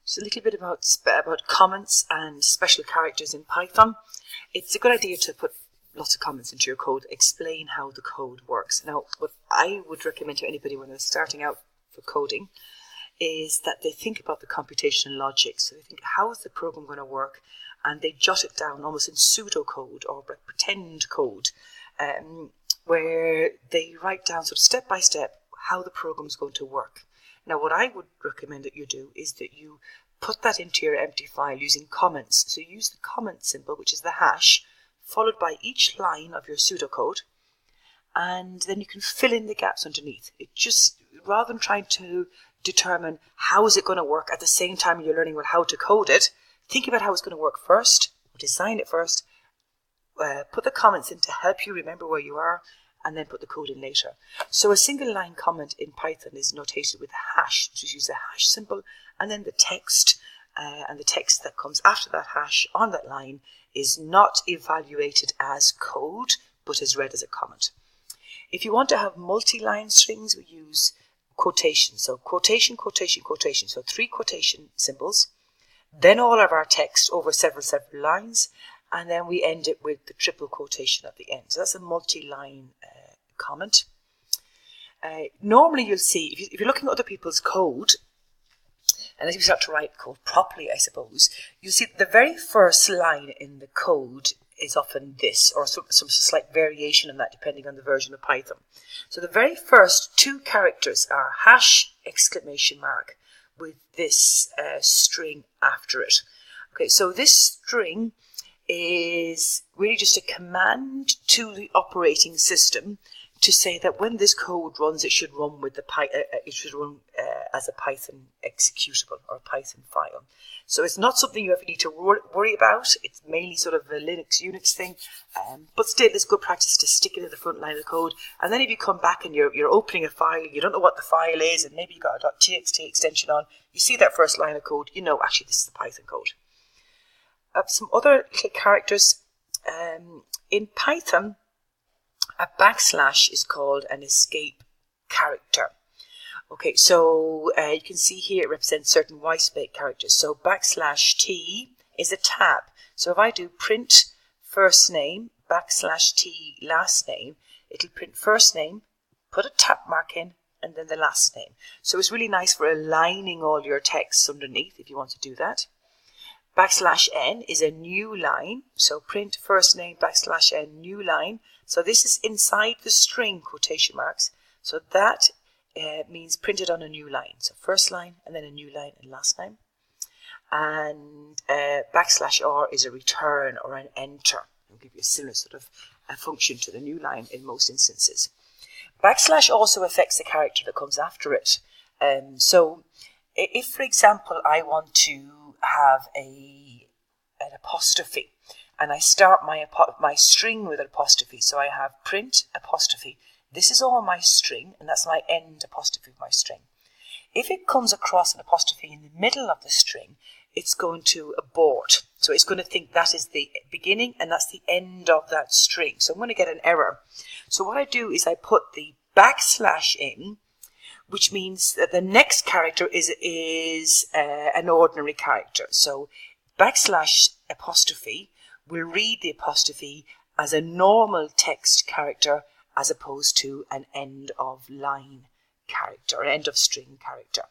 Just a little bit about comments and special characters in Python. It's a good idea to put lots of comments into your code, explain how the code works. Now, what I would recommend to anybody when they're starting out for coding is that they think about the computational logic. So they think, how is the program going to work? And they jot it down almost in pseudocode or pretend code, where they write down sort of step by step how the program is going to work. Now, what I would recommend that you do is that you put that into your empty file using comments. So use the comment symbol, which is the hash, followed by each line of your pseudocode, and then you can fill in the gaps underneath. It just, rather than trying to determine how is it going to work at the same time you're learning how to code it, think about how it's going to work first, or design it first, put the comments in to help you remember where you are, and then put the code in later. So a single line comment in Python is notated with a hash. Just use the hash symbol, and then the text, and the text that comes after that hash on that line is not evaluated as code, but is read as a comment. If you want to have multi-line strings, we use quotation. So quotation, quotation, quotation. So 3 quotation symbols, then all of our text over several lines, and then we end it with the triple quotation at the end. So that's a multi-line comment. Normally you'll see, if you're looking at other people's code, and as you start to write code properly, I suppose, you'll see the very first line in the code is often this, or some slight variation in that depending on the version of Python. So the very first 2 characters are hash exclamation mark with this string after it. Okay, so this string is really just a command to the operating system to say that when this code runs, it should run with as a Python executable or a Python file. So it's not something you ever need to worry about. It's mainly sort of a Linux, Unix thing, but still it's good practice to stick it in the front line of the code. And then if you come back and you're opening a file, you don't know what the file is, and maybe you've got a .txt extension on, you see that first line of code, you know actually this is the Python code. Some other little characters. In Python, a backslash is called an escape character. Okay, so you can see here it represents certain whitespace characters. So \t is a tab. So if I do print first name, \t last name, it'll print first name, put a tab mark in, and then the last name. So it's really nice for aligning all your texts underneath if you want to do that. \n is a new line. So print first name, \n new line. So this is inside the string quotation marks. So that means printed on a new line. So first line, and then a new line, and last name. And \r is a return or an enter. It'll give you a similar sort of function to the new line in most instances. \/ also affects the character that comes after it. So if, for example, I want to have an apostrophe, and I start my string with an apostrophe, so I have print apostrophe. This is all my string, and that's my end apostrophe of my string. If it comes across an apostrophe in the middle of the string, it's going to abort. So it's going to think that is the beginning and that's the end of that string. So I'm going to get an error. So what I do is I put the \/ in, which means that the next character is an ordinary character. So \apostrophe will read the apostrophe as a normal text character as opposed to an end of line character, an end of string character.